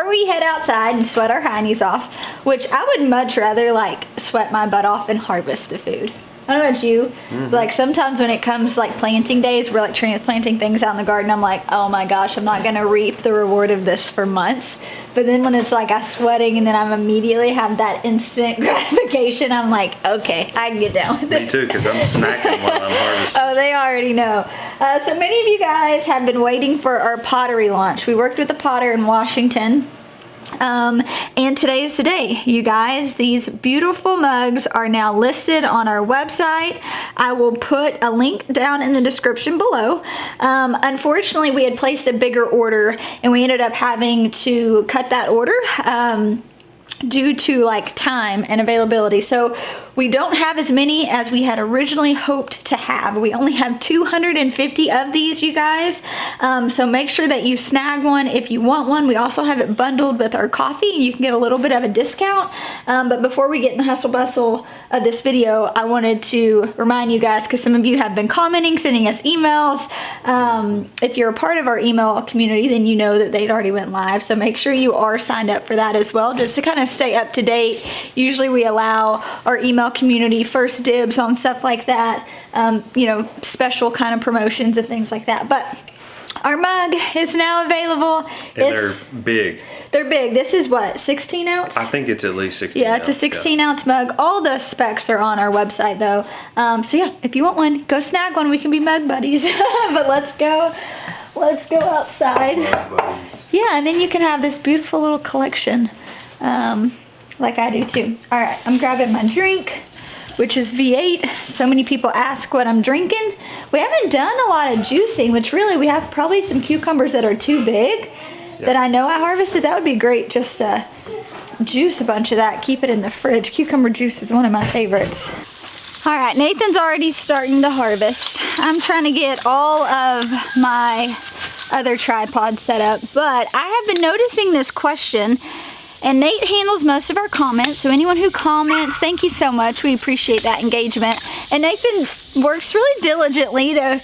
before we head outside and sweat our heinies off, which I would much rather like sweat my butt off and harvest the food. I don't know about you, but like sometimes when it comes to like planting days, we're like transplanting things out in the garden, I'm like, oh my gosh, I'm not gonna reap the reward of this for months. But then when it's like I'm sweating and then I'm immediately have that instant gratification, I'm like, okay, I can get down with it. Me too, because I'm snacking while I'm harvesting. Oh, they already know. So many of you guys have been waiting for our pottery launch. We worked with a potter in Washington. And today is the day, you guys. These beautiful mugs are now listed on our website. I will put a link down in the description below. Unfortunately, we had placed a bigger order and we ended up having to cut that order due to like time and availability. So we don't have as many as we had originally hoped to have. We only have 250 of these, you guys. So make sure that you snag one if you want one. We also have it bundled with our coffee. You can get a little bit of a discount. But before we get in the hustle bustle of this video, I wanted to remind you guys, because some of you have been commenting, sending us emails. If you're a part of our email community, then you know that they'd already went live. So make sure you are signed up for that as well, just to kind of stay up to date. Usually we allow our email community first dibs on stuff like that, you know, special kind of promotions and things like that. But our mug is now available. And they're big. They're big. This is what, 16 ounce? I think it's at least 16 Yeah, it's a 16 ounce mug. All the specs are on our website though. So yeah, if you want one, go snag one. We can be mug buddies. But let's go outside. Yeah, and then you can have this beautiful little collection. Like I do too. All right, I'm grabbing my drink, which is V8. So many people ask what I'm drinking. We haven't done a lot of juicing, which really we have probably some cucumbers that are too big that I know I harvested. That would be great just to juice a bunch of that, keep it in the fridge. Cucumber juice is one of my favorites. All right, Nathan's already starting to harvest. I'm trying to get all of my other tripods set up, but I have been noticing this question. And Nate handles most of our comments, so anyone who comments, thank you so much. We appreciate that engagement. And Nathan works really diligently to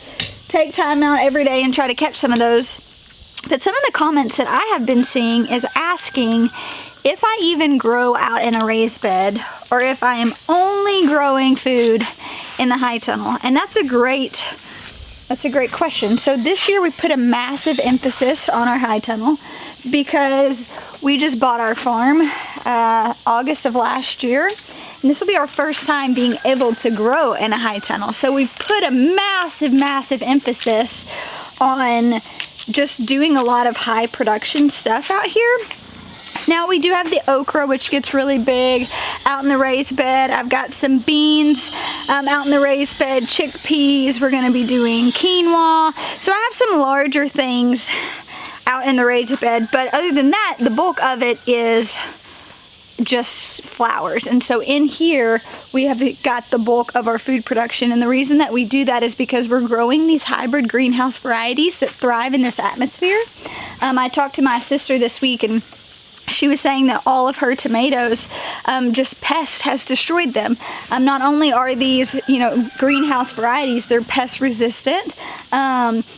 take time out every day and try to catch some of those. But some of the comments that I have been seeing is asking if I even grow out in a raised bed or if I am only growing food in the high tunnel. And that's a great question. So this year we put a massive emphasis on our high tunnel because we just bought our farm August of last year, and this will be our first time being able to grow in a high tunnel. So we put a massive emphasis on just doing a lot of high production stuff out here. Now we do have the okra, which gets really big out in the raised bed. I've got some beans out in the raised bed, chickpeas. We're gonna be doing quinoa. So I have some larger things out in the raised bed, but other than that, the bulk of it is just flowers. And so in here, we have got the bulk of our food production. And the reason that we do that is because we're growing these hybrid greenhouse varieties that thrive in this atmosphere. I talked to my sister this week, and she was saying that all of her tomatoes, just pest has destroyed them. Not only are these, you know, greenhouse varieties, they're pest resistant,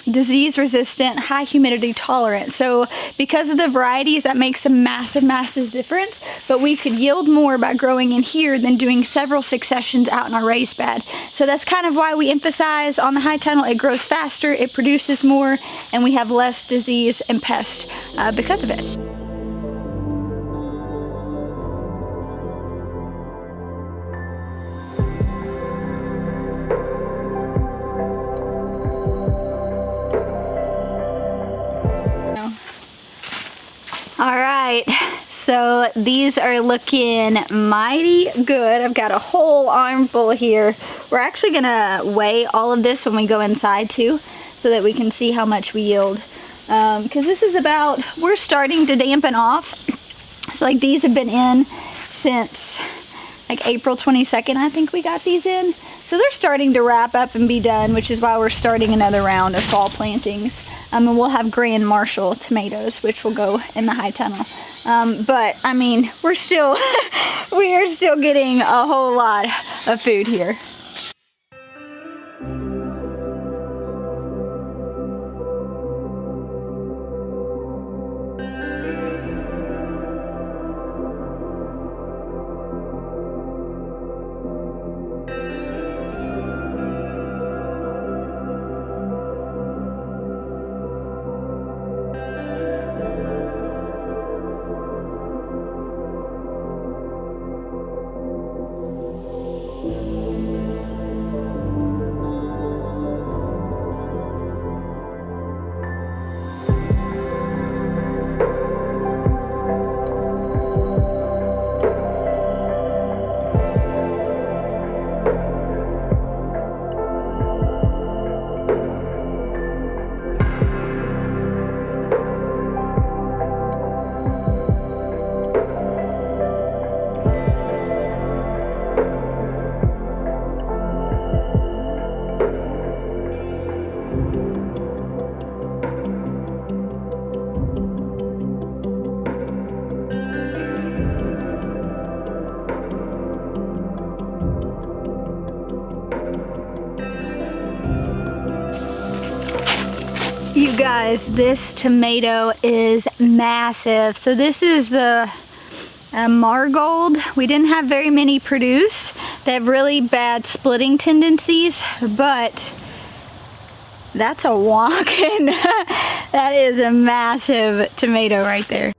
disease resistant, high humidity tolerant. So because of the varieties, that makes a massive difference. But we could yield more by growing in here than doing several successions out in our raised bed. So that's kind of why we emphasize on the high tunnel. It grows faster, it produces more, and we have less disease and pest because of it. All right, so these are looking mighty good. I've got a whole armful here. We're actually gonna weigh all of this when we go inside too, so that we can see how much we yield. Because this is about, we're starting to dampen off. So like these have been in since like April 22nd, I think we got these in. So they're starting to wrap up and be done, which is why we're starting another round of fall plantings. And we'll have Grand Marshall tomatoes, which will go in the high tunnel. But I mean, we're still, we are still getting a whole lot of food here. guys, this tomato is massive. So this is the Margold. We didn't have very many produce. They have really bad splitting tendencies, but that's a walk-in. That is a massive tomato right there.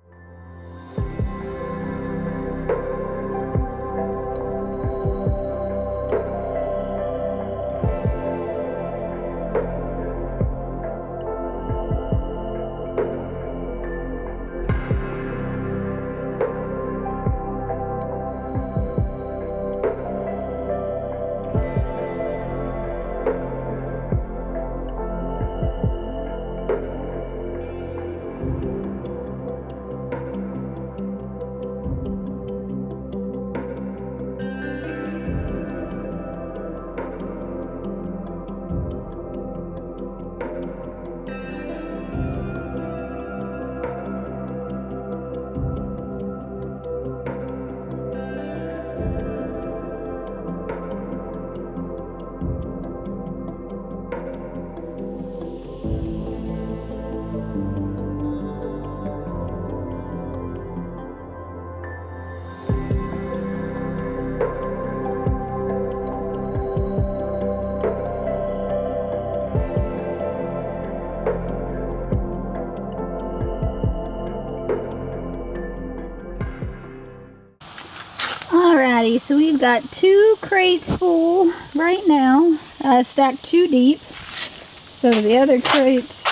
Alrighty, so we've got 2 crates full right now, stacked 2 deep. So the other crates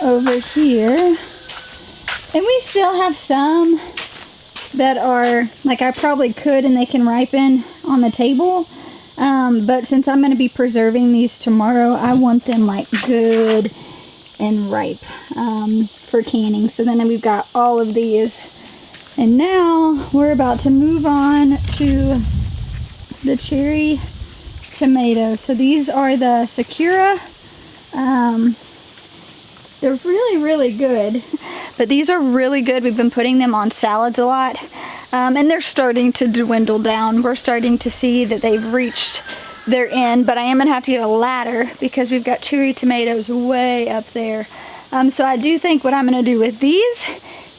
over here. And we still have some that are, like I probably could and they can ripen on the table. But since I'm going to be preserving these tomorrow, I want them like good and ripe for canning. So then we've got all of these. And now we're about to move on to the cherry tomatoes. So these are the Sakura. They're really good. But these are really good. We've been putting them on salads a lot. And they're starting to dwindle down. We're starting to see that they've reached their end. But I am going to have to get a ladder because we've got cherry tomatoes way up there. So I do think what I'm going to do with these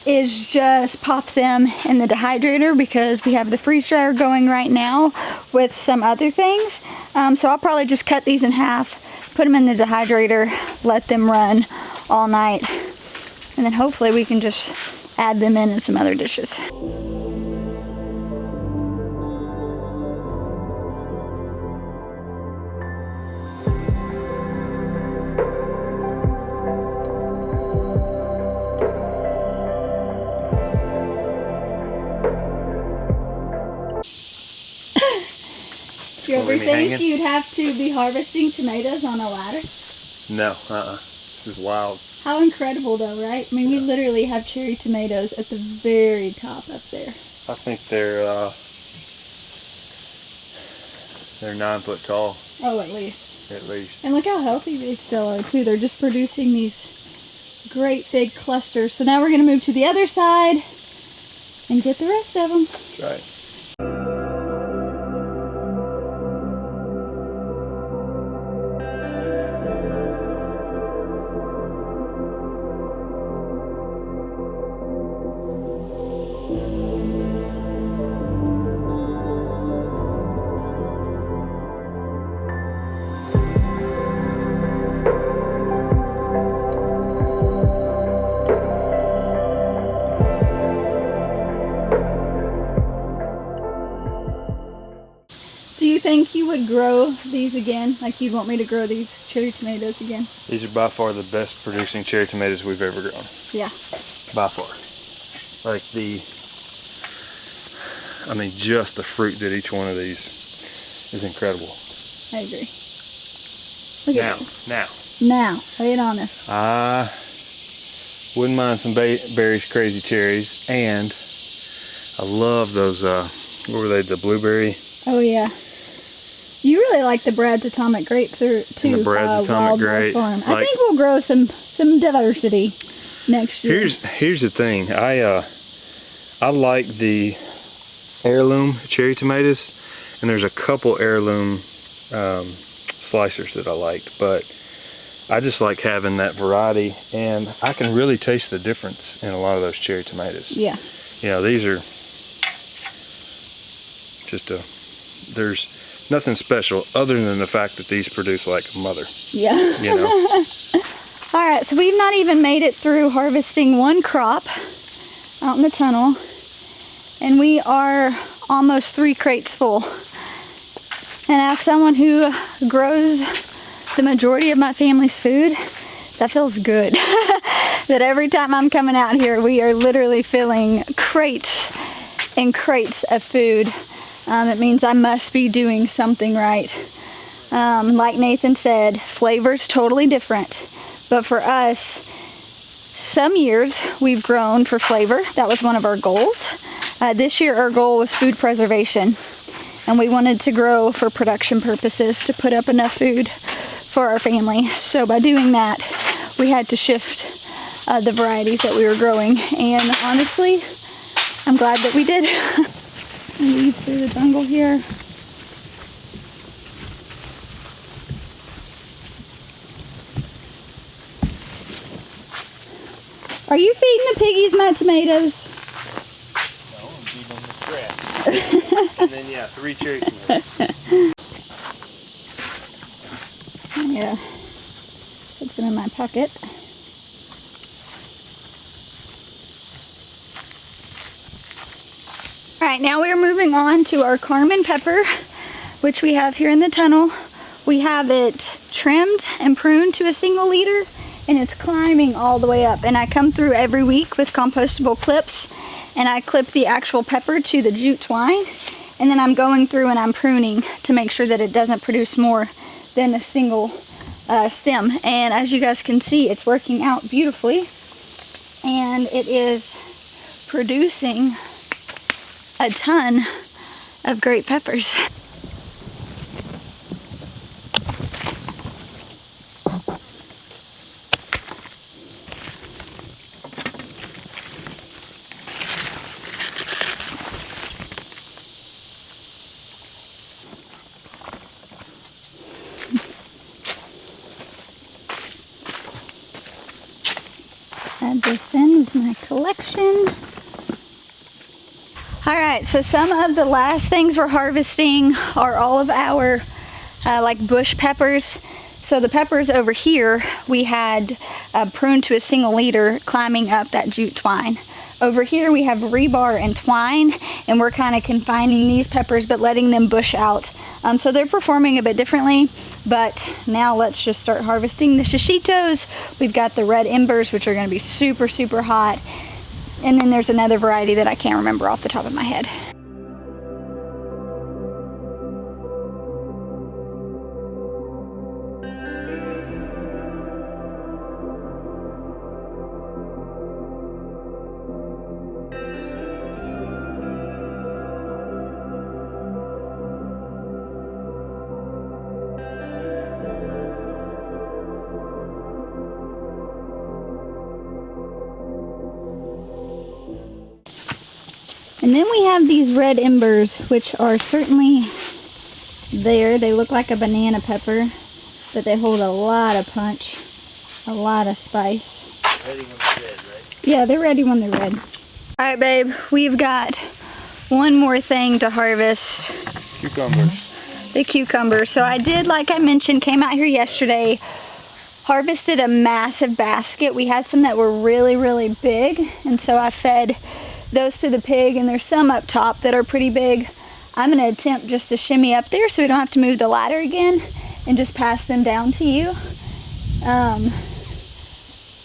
is just pop them in the dehydrator because we have the freeze dryer going right now with some other things. So I'll probably just cut these in half, put them in the dehydrator, let them run all night, and then hopefully we can just add them in some other dishes. Do you ever think you'd have to be harvesting tomatoes on a ladder? No, This is wild. How incredible though, right? I mean, we literally have cherry tomatoes at the very top up there. I think they're 9 foot tall. Oh, at least. At least. And look how healthy they still are too. They're just producing these great big clusters. So now we're going to move to the other side and get the rest of them. That's right. Do you think you would grow these again? Like you'd want me to grow these cherry tomatoes again? These are by far the best producing cherry tomatoes we've ever grown. Yeah. By far. Like just the fruit that each one of these is incredible. I agree. Look at this. Now, lay it on us. I wouldn't mind some Berry's Crazy Cherries, and I love those, what were they, the blueberry? Oh yeah. You really like the Brad's Atomic Grapes too. And the Brad's Atomic Grape. Farm. I think we'll grow some diversity next year. Here's the thing. I like the heirloom cherry tomatoes, and there's a couple heirloom slicers that I liked, but I just like having that variety, and I can really taste the difference in a lot of those cherry tomatoes. Yeah. You know, these are just there's nothing special other than the fact that these produce like a mother. Yeah. You know. All right, so we've not even made it through harvesting one crop out in the tunnel, and we are almost 3 crates full. And as someone who grows the majority of my family's food, that feels good. That every time I'm coming out here, we are literally filling crates and crates of food. It means I must be doing something right. Like Nathan said, flavor's totally different. But for us, some years we've grown for flavor. That was one of our goals. This year our goal was food preservation. And we wanted to grow for production purposes to put up enough food for our family. So by doing that, we had to shift the varieties that we were growing. And honestly, I'm glad that we did. Weave through the jungle here. Are you feeding the piggies my tomatoes? No, I'm feeding them the scratch. And then, yeah, 3 cherry tomatoes. Yeah, put them in my pocket. All right, now we're moving on to our Carmen pepper, which we have here in the tunnel. We have it trimmed and pruned to a single liter, and it's climbing all the way up. And I come through every week with compostable clips, and I clip the actual pepper to the jute twine, and then I'm going through and I'm pruning to make sure that it doesn't produce more than a single stem. And as you guys can see, it's working out beautifully, and it is producing a ton of great peppers. Add this in with my collection. All right, so some of the last things we're harvesting are all of our like bush peppers. So the peppers over here, we had pruned to a single liter climbing up that jute twine. Over here we have rebar and twine, and we're kind of confining these peppers but letting them bush out. So they're performing a bit differently, but now let's just start harvesting the shishitos. We've got the red embers, which are gonna be super, super hot. And then there's another variety that I can't remember off the top of my head. And then we have these red embers, which are certainly there. They look like a banana pepper, but they hold a lot of punch, a lot of spice. Ready when they're red, right? Yeah, they're ready when they're red. All right, babe, we've got one more thing to harvest. Cucumbers. The cucumbers. So I did, like I mentioned, came out here yesterday, harvested a massive basket. We had some that were really, really big, and so I fed those to the pig, and there's some up top that are pretty big. I'm gonna attempt just to shimmy up there so we don't have to move the ladder again and just pass them down to you. If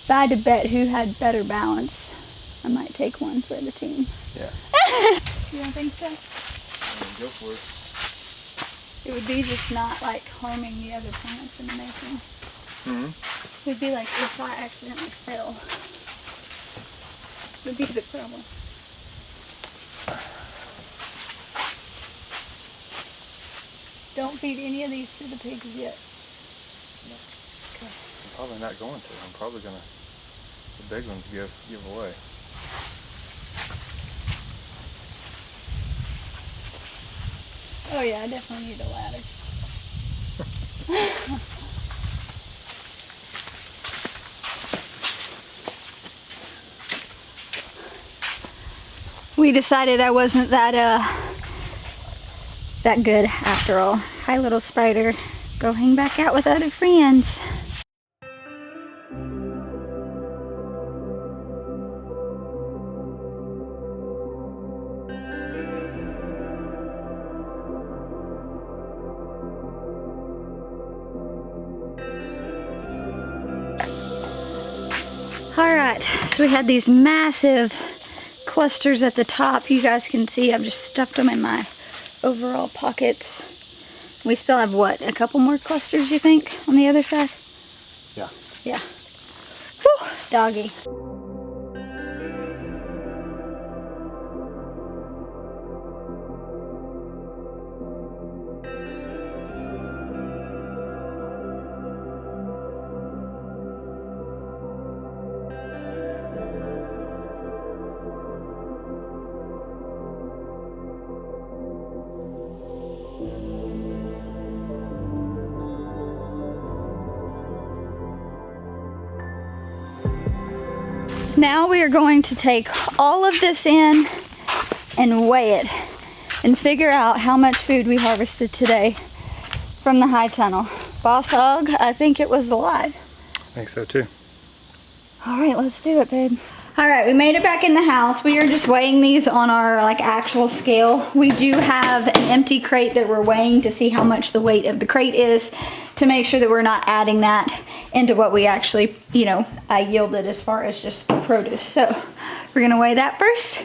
I had to bet who had better balance, I might take one for the team. Yeah. You don't think so? Go for it. It would be just not like harming the other plants in the making. Mm-hmm. It would be like if I accidentally fell. Would be the problem. Don't feed any of these to the pigs yet. No. Okay. I'm probably not going to. I'm probably gonna the big ones give away. Oh yeah, I definitely need a ladder. we decided I wasn't that good after all. Hi, little spider. Go hang back out with other friends. Alright, so we had these massive clusters at the top. You guys can see I've just stuffed them in my overall pockets. We still have what, a couple more clusters you think on the other side? Yeah. Yeah. Whew, doggy. Now we are going to take all of this in and weigh it and figure out how much food we harvested today from the high tunnel. Boss Hog, I think it was a lot. I think so too. All right, let's do it, babe. All right, we made it back in the house. We are just weighing these on our actual scale. We do have an empty crate that we're weighing to see how much the weight of the crate is, to make sure that we're not adding that into what we actually, yielded as far as just produce. So we're gonna weigh that first,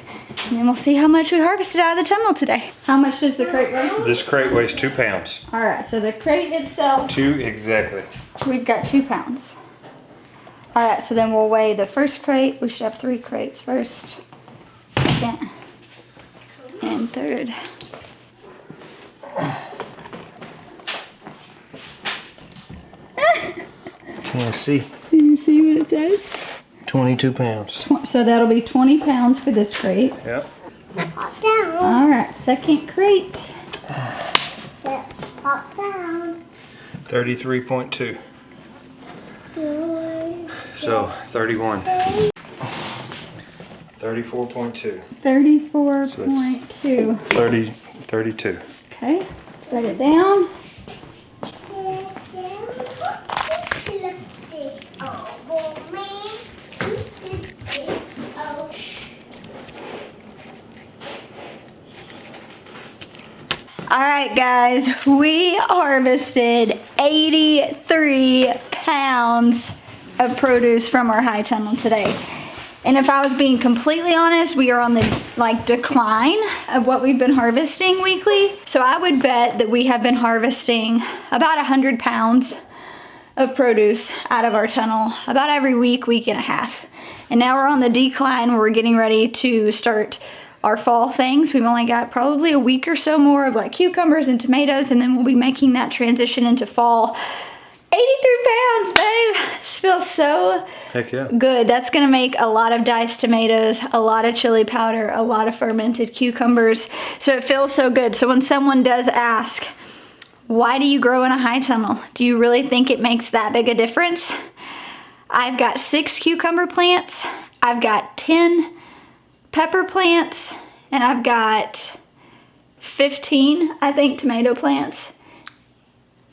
and then we'll see how much we harvested out of the tunnel today. How much does the crate weigh? This crate weighs 2 pounds. All right, so the crate itself. 2 exactly. We've got 2 pounds. All right, so then we'll weigh the first crate. We should have 3 crates first, second, and third. Can't see. Do you see what it says? 22 pounds. So that'll be 20 pounds for this crate. Yep. All right, second crate. 33.2. So 31. 34.2. 34.2. 32. Okay, let's write it down. All right, guys, we harvested 83 pounds of produce from our high tunnel today. And if I was being completely honest, we are on the decline of what we've been harvesting weekly. So I would bet that we have been harvesting about 100 pounds of produce out of our tunnel about every week, week and a half. And now we're on the decline where we're getting ready to start our fall things. We've only got probably a week or so more of cucumbers and tomatoes, and then we'll be making that transition into fall. 83 pounds, babe. This feels so Heck yeah. good. That's gonna make a lot of diced tomatoes, a lot of chili powder, a lot of fermented cucumbers. So it feels so good. So when someone does ask, why do you grow in a high tunnel? Do you really think it makes that big a difference? I've got 6 cucumber plants. I've got 10 pepper plants, and I've got 15, I think, tomato plants.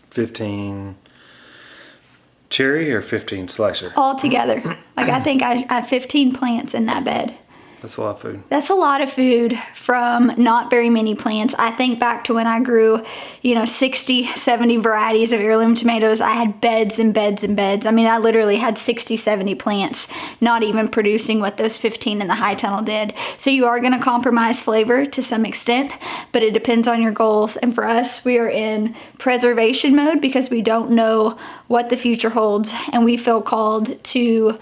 15 cherry or 15 slicer? All together. I think I have 15 plants in that bed. That's a lot of food. That's a lot of food from not very many plants. I think back to when I grew, 60, 70 varieties of heirloom tomatoes. I had beds and beds and beds. I mean, I literally had 60, 70 plants, not even producing what those 15 in the high tunnel did. So you are gonna compromise flavor to some extent, but it depends on your goals. And for us, we are in preservation mode because we don't know what the future holds, and we feel called to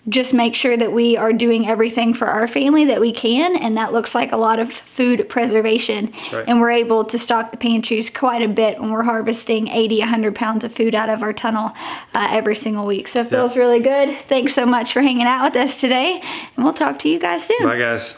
just make sure that we are doing everything for our family that we can, and that looks like a lot of food preservation. Right. And we're able to stock the pantries quite a bit when we're harvesting 80, 100 pounds of food out of our tunnel every single week. So it feels really good. Thanks so much for hanging out with us today, and we'll talk to you guys soon. Bye, guys.